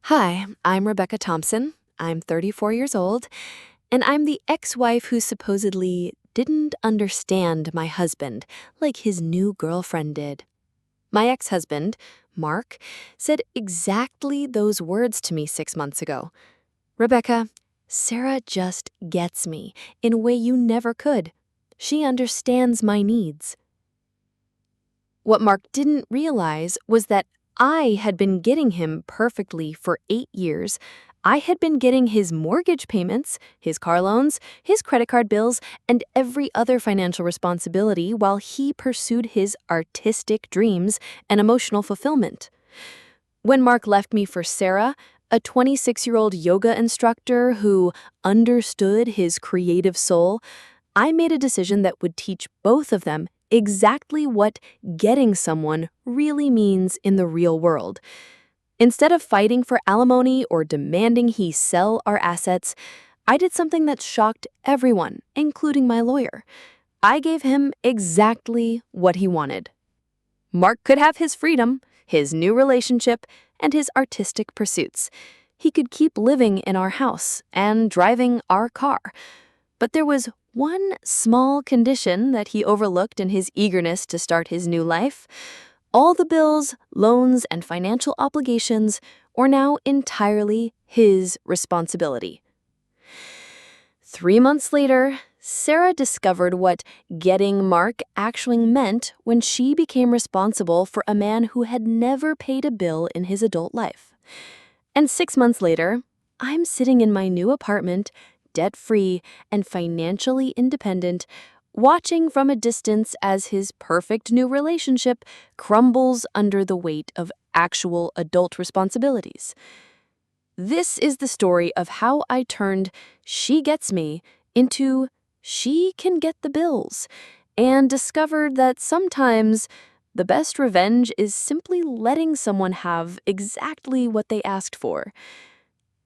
Hi, I'm Rebecca Thompson. I'm 34 years old, and I'm the ex-wife who supposedly didn't understand my husband like his new girlfriend did. My ex-husband, Mark, said exactly those words to me 6 months ago. Rebecca, Sarah just gets me in a way you never could. She understands my needs. What Mark didn't realize was that I had been getting him perfectly for 8 years. I had been getting his mortgage payments, his car loans, his credit card bills, and every other financial responsibility while he pursued his artistic dreams and emotional fulfillment. When Mark left me for Sarah, a 26-year-old yoga instructor who understood his creative soul, I made a decision that would teach both of them exactly what getting someone really means in the real world. Instead of fighting for alimony or demanding he sell our assets, I did something that shocked everyone, including my lawyer. I gave him exactly what he wanted. Mark could have his freedom, his new relationship, and his artistic pursuits. He could keep living in our house and driving our car. But there was one small condition that he overlooked in his eagerness to start his new life. All the bills, loans, and financial obligations were now entirely his responsibility. 3 months later, Sarah discovered what getting Mark actually meant when she became responsible for a man who had never paid a bill in his adult life. And 6 months later, I'm sitting in my new apartment, debt-free and financially independent, watching from a distance as his perfect new relationship crumbles under the weight of actual adult responsibilities. This is the story of how I turned "she gets me" into "she can get the bills," and discovered that sometimes the best revenge is simply letting someone have exactly what they asked for.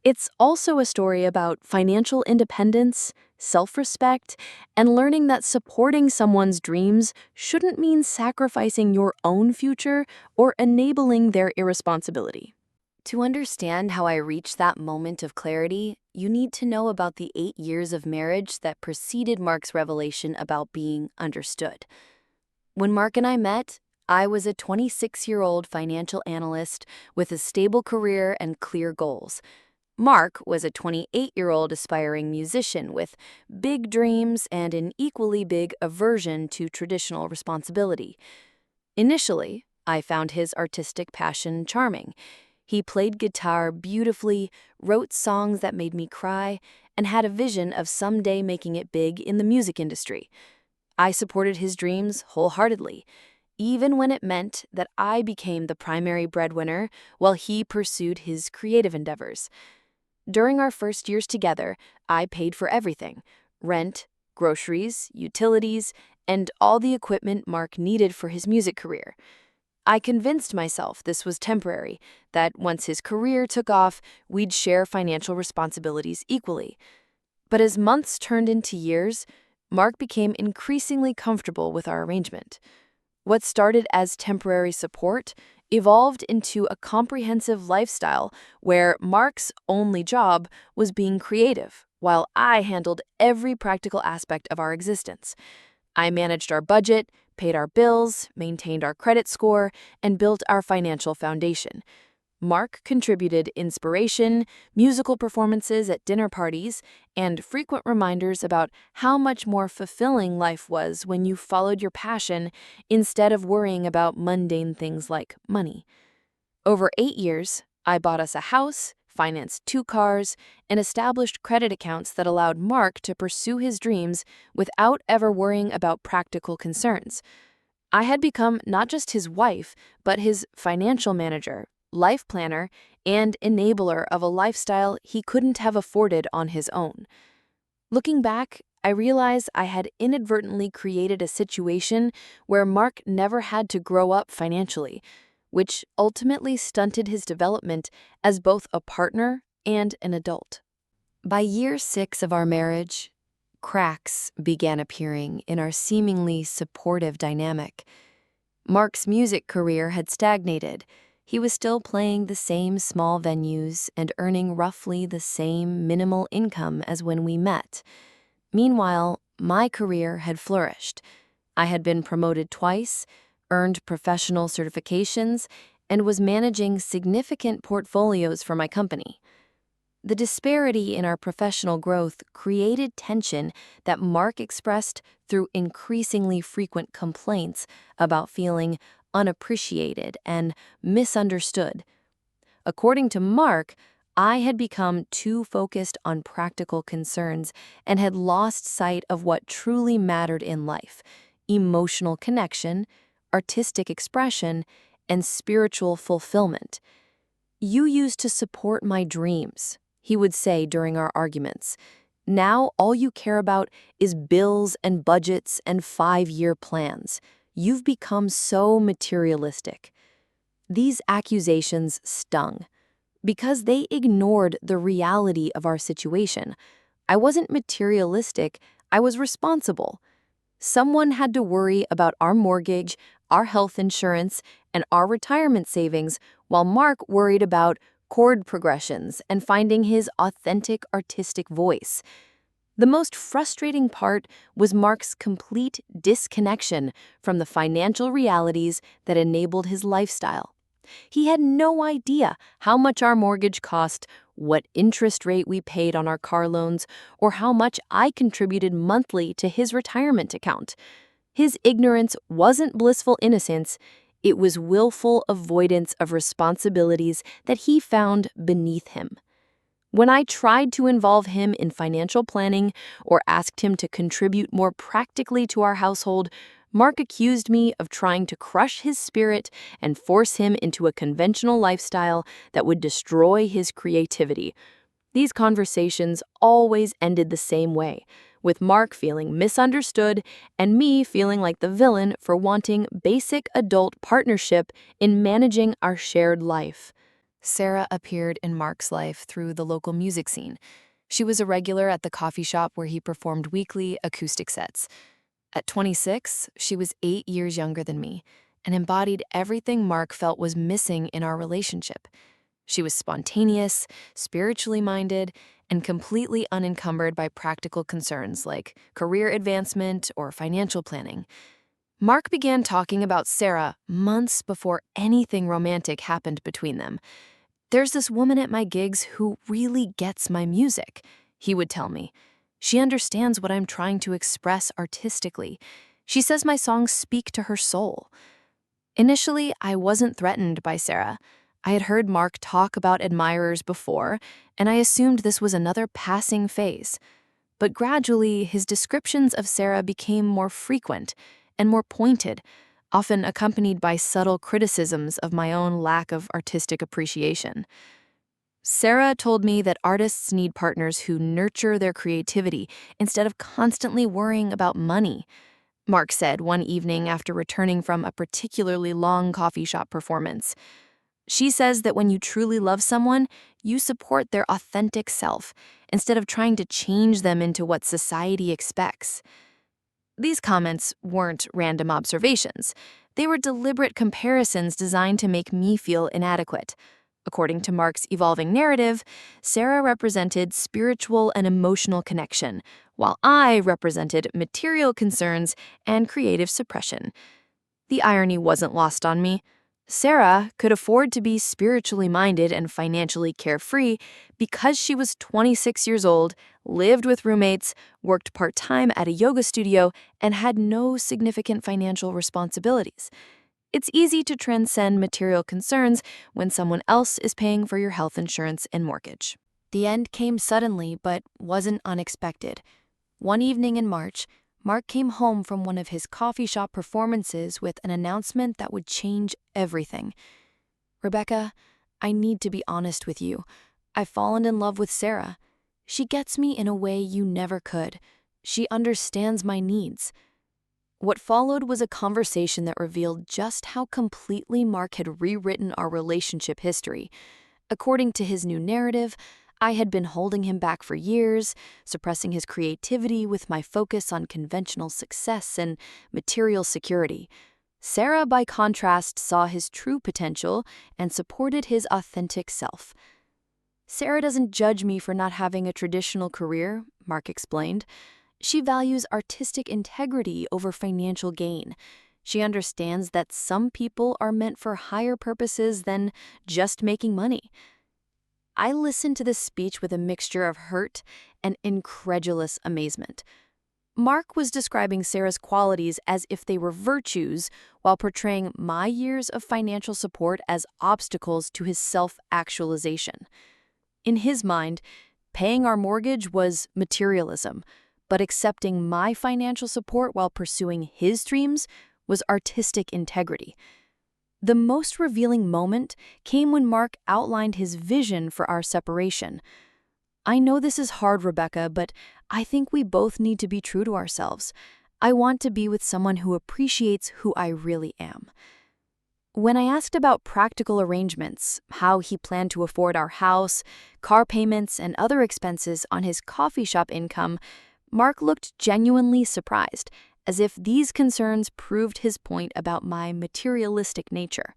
It's also a story about financial independence, self-respect, and learning that supporting someone's dreams shouldn't mean sacrificing your own future or enabling their irresponsibility. To understand how I reached that moment of clarity, you need to know about the 8 years of marriage that preceded Mark's revelation about being understood. When Mark and I met, I was a 26-year-old financial analyst with a stable career and clear goals. Mark was a 28-year-old aspiring musician with big dreams and an equally big aversion to traditional responsibility. Initially, I found his artistic passion charming. He played guitar beautifully, wrote songs that made me cry, and had a vision of someday making it big in the music industry. I supported his dreams wholeheartedly, even when it meant that I became the primary breadwinner while he pursued his creative endeavors. During our first years together, I paid for everything: rent, groceries, utilities, and all the equipment Mark needed for his music career. I convinced myself this was temporary, that once his career took off, we'd share financial responsibilities equally. But as months turned into years, Mark became increasingly comfortable with our arrangement. What started as temporary support evolved into a comprehensive lifestyle where Mark's only job was being creative, while I handled every practical aspect of our existence. I managed our budget, paid our bills, maintained our credit score, and built our financial foundation. Mark contributed inspiration, musical performances at dinner parties, and frequent reminders about how much more fulfilling life was when you followed your passion instead of worrying about mundane things like money. Over 8 years, I bought us a house, financed 2 cars, and established credit accounts that allowed Mark to pursue his dreams without ever worrying about practical concerns. I had become not just his wife, but his financial manager, life planner, and enabler of a lifestyle he couldn't have afforded on his own. Looking back, I realize I had inadvertently created a situation where Mark never had to grow up financially, which ultimately stunted his development as both a partner and an adult. By year 6 of our marriage, cracks began appearing in our seemingly supportive dynamic. Mark's music career had stagnated. He was still playing the same small venues and earning roughly the same minimal income as when we met. Meanwhile, my career had flourished. I had been promoted twice, earned professional certifications, and was managing significant portfolios for my company. The disparity in our professional growth created tension that Mark expressed through increasingly frequent complaints about feeling unappreciated and misunderstood. According to Mark, I had become too focused on practical concerns and had lost sight of what truly mattered in life: emotional connection, artistic expression, and spiritual fulfillment. "You used to support my dreams," he would say during our arguments. "Now all you care about is bills and budgets and 5-year plans. You've become so materialistic." These accusations stung because they ignored the reality of our situation. I wasn't materialistic, I was responsible. Someone had to worry about our mortgage, our health insurance, and our retirement savings, while Mark worried about chord progressions and finding his authentic artistic voice. The most frustrating part was Mark's complete disconnection from the financial realities that enabled his lifestyle. He had no idea how much our mortgage cost, what interest rate we paid on our car loans, or how much I contributed monthly to his retirement account. His ignorance wasn't blissful innocence, it was willful avoidance of responsibilities that he found beneath him. When I tried to involve him in financial planning or asked him to contribute more practically to our household, Mark accused me of trying to crush his spirit and force him into a conventional lifestyle that would destroy his creativity. These conversations always ended the same way, with Mark feeling misunderstood and me feeling like the villain for wanting basic adult partnership in managing our shared life. Sarah appeared in Mark's life through the local music scene. She was a regular at the coffee shop where he performed weekly acoustic sets. At 26, she was 8 years younger than me and embodied everything Mark felt was missing in our relationship. She was spontaneous, spiritually minded, and completely unencumbered by practical concerns like career advancement or financial planning. Mark began talking about Sarah months before anything romantic happened between them. "There's this woman at my gigs who really gets my music," he would tell me. "She understands what I'm trying to express artistically. She says my songs speak to her soul." Initially, I wasn't threatened by Sarah. I had heard Mark talk about admirers before, and I assumed this was another passing phase. But gradually, his descriptions of Sarah became more frequent and more pointed, often accompanied by subtle criticisms of my own lack of artistic appreciation. Sarah told me that artists need partners who nurture their creativity instead of constantly worrying about money. Mark said one evening after returning from a particularly long coffee shop performance. "She says that when you truly love someone, you support their authentic self instead of trying to change them into what society expects." These comments weren't random observations. They were deliberate comparisons designed to make me feel inadequate. According to Mark's evolving narrative, Sarah represented spiritual and emotional connection, while I represented material concerns and creative suppression. The irony wasn't lost on me. Sarah could afford to be spiritually minded and financially carefree because she was 26 years old, lived with roommates, worked part-time at a yoga studio, and had no significant financial responsibilities. It's easy to transcend material concerns when someone else is paying for your health insurance and mortgage. The end came suddenly, but wasn't unexpected. One evening in March, Mark came home from one of his coffee shop performances with an announcement that would change everything. "Rebecca, I need to be honest with you. I've fallen in love with Sarah. She gets me in a way you never could. She understands my needs." What followed was a conversation that revealed just how completely Mark had rewritten our relationship history. According to his new narrative, I had been holding him back for years, suppressing his creativity with my focus on conventional success and material security. Sarah, by contrast, saw his true potential and supported his authentic self. Sarah doesn't judge me for not having a traditional career, Mark explained. She values artistic integrity over financial gain. She understands that some people are meant for higher purposes than just making money. I listened to this speech with a mixture of hurt and incredulous amazement. Mark was describing Sarah's qualities as if they were virtues, while portraying my years of financial support as obstacles to his self-actualization. In his mind, paying our mortgage was materialism, but accepting my financial support while pursuing his dreams was artistic integrity. The most revealing moment came when Mark outlined his vision for our separation. I know this is hard, Rebecca, but I think we both need to be true to ourselves. I want to be with someone who appreciates who I really am. When I asked about practical arrangements, how he planned to afford our house, car payments, and other expenses on his coffee shop income, Mark looked genuinely surprised, as if these concerns proved his point about my materialistic nature.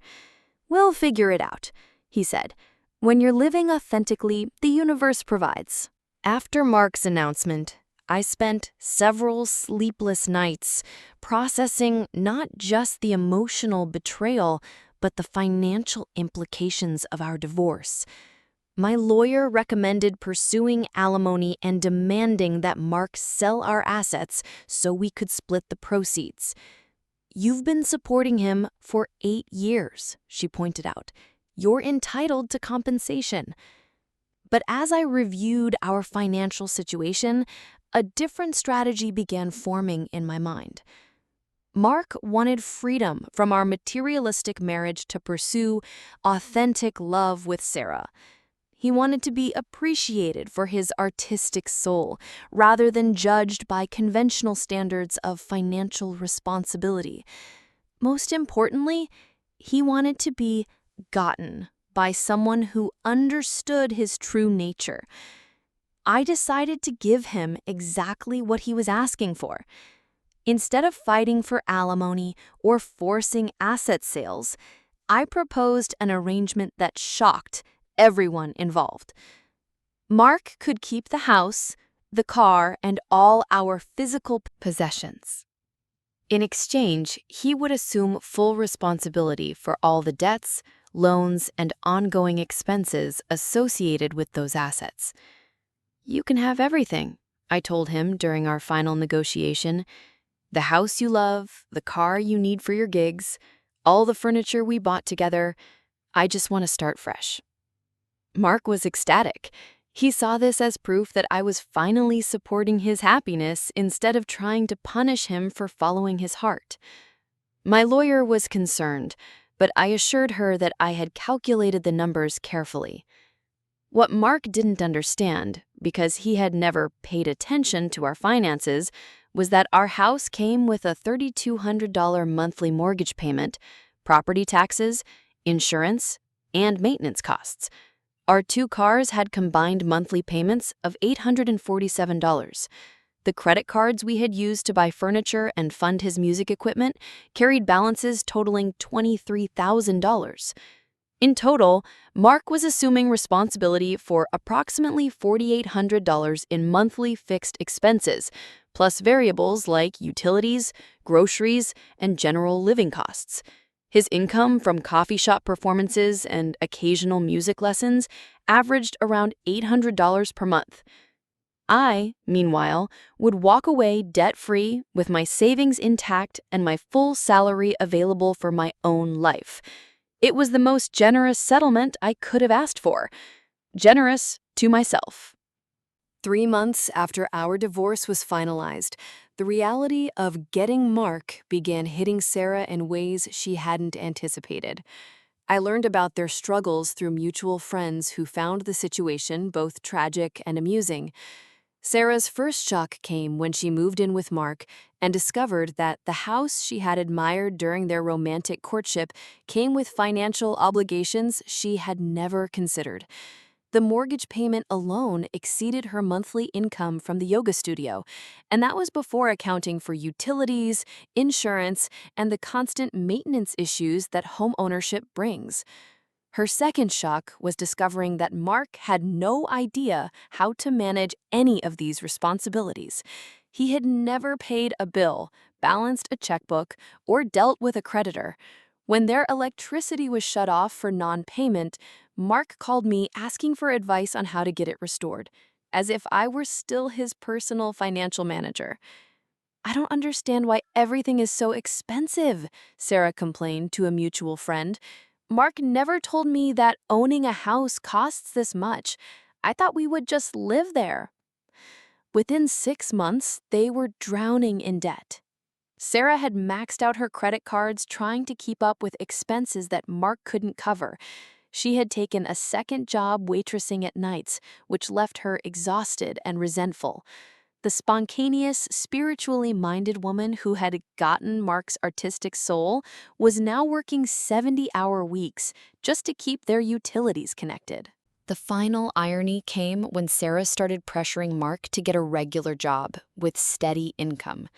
"We'll figure it out," he said. "When you're living authentically, the universe provides." After Mark's announcement, I spent several sleepless nights processing not just the emotional betrayal, but the financial implications of our divorce. My lawyer recommended pursuing alimony and demanding that Mark sell our assets so we could split the proceeds. "You've been supporting him for 8 years, she pointed out. "You're entitled to compensation." But as I reviewed our financial situation, a different strategy began forming in my mind. Mark wanted freedom from our materialistic marriage to pursue authentic love with Sarah. He wanted to be appreciated for his artistic soul, rather than judged by conventional standards of financial responsibility. Most importantly, he wanted to be gotten by someone who understood his true nature. I decided to give him exactly what he was asking for. Instead of fighting for alimony or forcing asset sales, I proposed an arrangement that shocked everyone involved. Mark could keep the house, the car, and all our physical possessions. In exchange, he would assume full responsibility for all the debts, loans, and ongoing expenses associated with those assets. "You can have everything," I told him during our final negotiation. "The house you love, the car you need for your gigs, all the furniture we bought together. I just want to start fresh." Mark was ecstatic. He saw this as proof that I was finally supporting his happiness instead of trying to punish him for following his heart. My lawyer was concerned, but I assured her that I had calculated the numbers carefully. What Mark didn't understand, because he had never paid attention to our finances, was that our house came with a $3,200 monthly mortgage payment, property taxes, insurance, and maintenance costs. Our 2 cars had combined monthly payments of $847. The credit cards we had used to buy furniture and fund his music equipment carried balances totaling $23,000. In total, Mark was assuming responsibility for approximately $4,800 in monthly fixed expenses, plus variables like utilities, groceries, and general living costs. His income from coffee shop performances and occasional music lessons averaged around $800 per month. I, meanwhile, would walk away debt-free with my savings intact and my full salary available for my own life. It was the most generous settlement I could have asked for. Generous to myself. 3 months after our divorce was finalized, the reality of getting Mark began hitting Sarah in ways she hadn't anticipated. I learned about their struggles through mutual friends who found the situation both tragic and amusing. Sarah's first shock came when she moved in with Mark and discovered that the house she had admired during their romantic courtship came with financial obligations she had never considered. The mortgage payment alone exceeded her monthly income from the yoga studio, and that was before accounting for utilities, insurance, and the constant maintenance issues that home ownership brings. Her second shock was discovering that Mark had no idea how to manage any of these responsibilities. He had never paid a bill, balanced a checkbook, or dealt with a creditor. When their electricity was shut off for non-payment, Mark called me asking for advice on how to get it restored, as if I were still his personal financial manager. "I don't understand why everything is so expensive," Sarah complained to a mutual friend. "Mark never told me that owning a house costs this much. I thought we would just live there." Within 6 months, they were drowning in debt. Sarah had maxed out her credit cards trying to keep up with expenses that Mark couldn't cover. She had taken a second job waitressing at nights, which left her exhausted and resentful. The spontaneous, spiritually minded woman who had gotten Mark's artistic soul was now working 70-hour weeks just to keep their utilities connected. The final irony came when Sarah started pressuring Mark to get a regular job with steady income.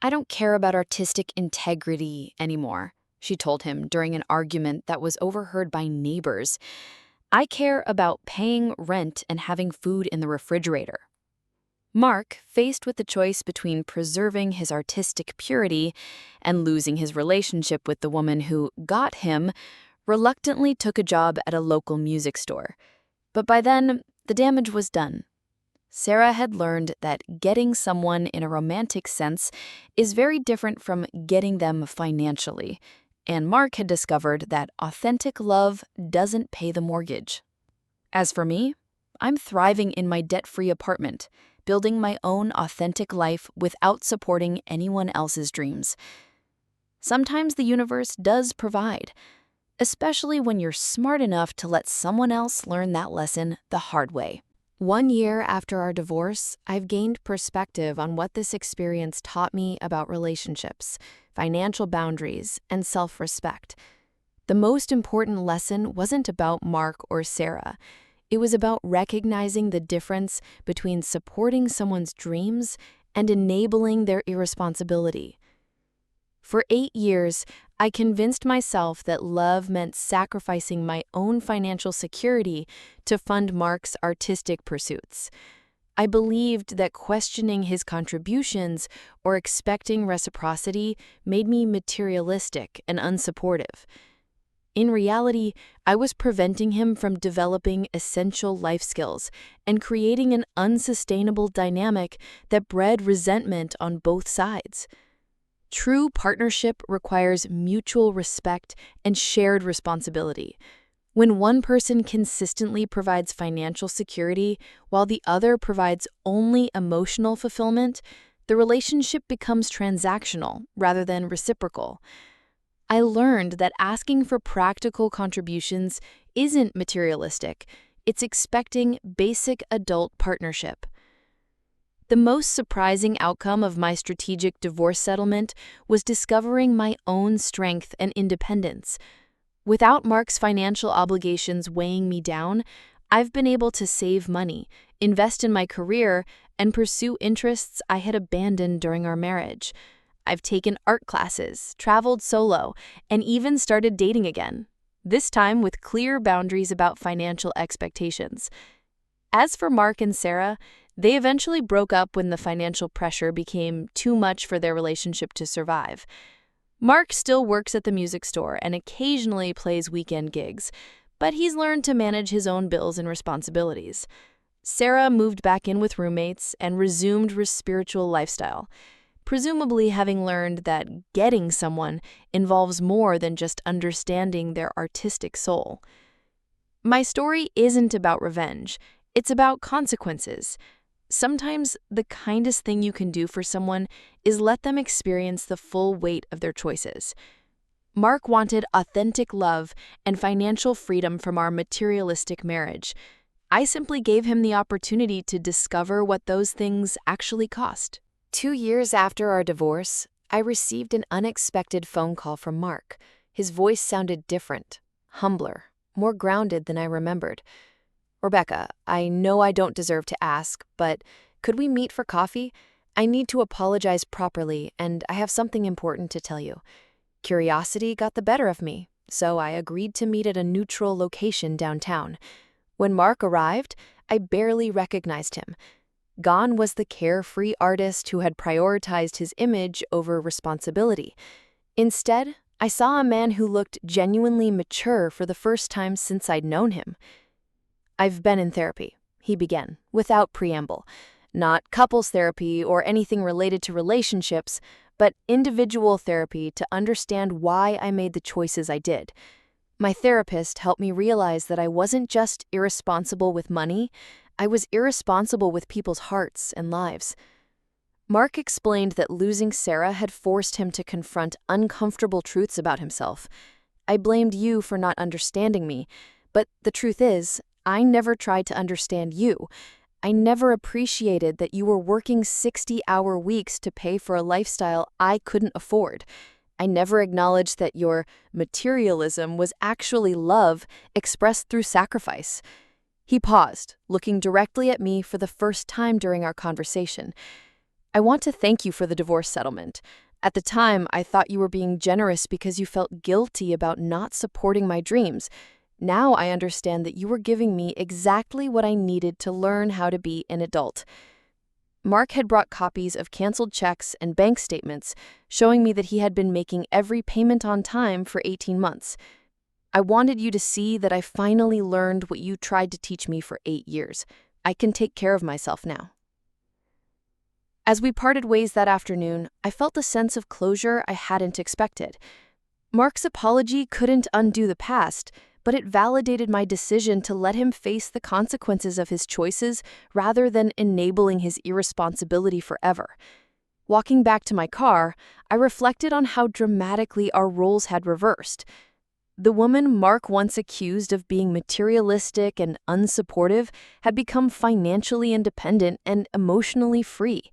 "I don't care about artistic integrity anymore," she told him during an argument that was overheard by neighbors. "I care about paying rent and having food in the refrigerator." Mark, faced with the choice between preserving his artistic purity and losing his relationship with the woman who got him, reluctantly took a job at a local music store. But by then, the damage was done. Sarah had learned that getting someone in a romantic sense is very different from getting them financially, and Mark had discovered that authentic love doesn't pay the mortgage. As for me, I'm thriving in my debt-free apartment, building my own authentic life without supporting anyone else's dreams. Sometimes the universe does provide, especially when you're smart enough to let someone else learn that lesson the hard way. 1 year after our divorce, I've gained perspective on what this experience taught me about relationships, financial boundaries, and self-respect. The most important lesson wasn't about Mark or Sarah. It was about recognizing the difference between supporting someone's dreams and enabling their irresponsibility. For 8 years, I convinced myself that love meant sacrificing my own financial security to fund Mark's artistic pursuits. I believed that questioning his contributions or expecting reciprocity made me materialistic and unsupportive. In reality, I was preventing him from developing essential life skills and creating an unsustainable dynamic that bred resentment on both sides. True partnership requires mutual respect and shared responsibility. When one person consistently provides financial security while the other provides only emotional fulfillment, the relationship becomes transactional rather than reciprocal. I learned that asking for practical contributions isn't materialistic. It's expecting basic adult partnership. The most surprising outcome of my strategic divorce settlement was discovering my own strength and independence. Without Mark's financial obligations weighing me down, I've been able to save money, invest in my career, and pursue interests I had abandoned during our marriage. I've taken art classes, traveled solo, and even started dating again, this time with clear boundaries about financial expectations. As for Mark and Sarah, they eventually broke up when the financial pressure became too much for their relationship to survive. Mark still works at the music store and occasionally plays weekend gigs, but he's learned to manage his own bills and responsibilities. Sarah moved back in with roommates and resumed her spiritual lifestyle, presumably having learned that getting someone involves more than just understanding their artistic soul. My story isn't about revenge, it's about consequences. Sometimes the kindest thing you can do for someone is let them experience the full weight of their choices. Mark wanted authentic love and financial freedom from our materialistic marriage. I simply gave him the opportunity to discover what those things actually cost. 2 years after our divorce, I received an unexpected phone call from Mark. His voice sounded different, humbler, more grounded than I remembered. Rebecca, I know I don't deserve to ask, but could we meet for coffee? I need to apologize properly, and I have something important to tell you. Curiosity got the better of me, so I agreed to meet at a neutral location downtown. When Mark arrived, I barely recognized him. Gone was the carefree artist who had prioritized his image over responsibility. Instead, I saw a man who looked genuinely mature for the first time since I'd known him. I've been in therapy, he began, without preamble. Not couples therapy or anything related to relationships, but individual therapy to understand why I made the choices I did. My therapist helped me realize that I wasn't just irresponsible with money, I was irresponsible with people's hearts and lives. Mark explained that losing Sarah had forced him to confront uncomfortable truths about himself. I blamed you for not understanding me, but the truth is, I never tried to understand you. I never appreciated that you were working 60-hour weeks to pay for a lifestyle I couldn't afford. I never acknowledged that your materialism was actually love expressed through sacrifice. He paused, looking directly at me for the first time during our conversation. I want to thank you for the divorce settlement. At the time, I thought you were being generous because you felt guilty about not supporting my dreams. Now I understand that you were giving me exactly what I needed to learn how to be an adult. Mark had brought copies of canceled checks and bank statements, showing me that he had been making every payment on time for 18 months. I wanted you to see that I finally learned what you tried to teach me for 8 years. I can take care of myself now. As we parted ways that afternoon, I felt a sense of closure I hadn't expected. Mark's apology couldn't undo the past, but it validated my decision to let him face the consequences of his choices rather than enabling his irresponsibility forever. Walking back to my car, I reflected on how dramatically our roles had reversed. The woman Mark once accused of being materialistic and unsupportive had become financially independent and emotionally free.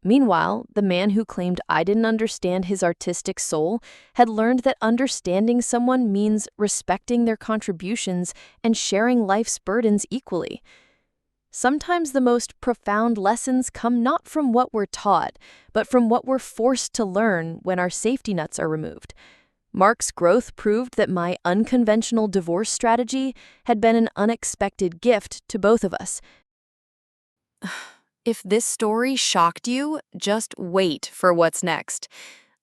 Meanwhile, the man who claimed I didn't understand his artistic soul had learned that understanding someone means respecting their contributions and sharing life's burdens equally. Sometimes the most profound lessons come not from what we're taught, but from what we're forced to learn when our safety nets are removed. Mark's growth proved that my unconventional divorce strategy had been an unexpected gift to both of us. If this story shocked you, just wait for what's next.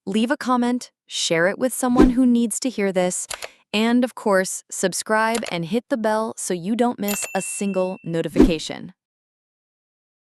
Leave a comment, share it with someone who needs to hear this, and of course, subscribe and hit the bell so you don't miss a single notification.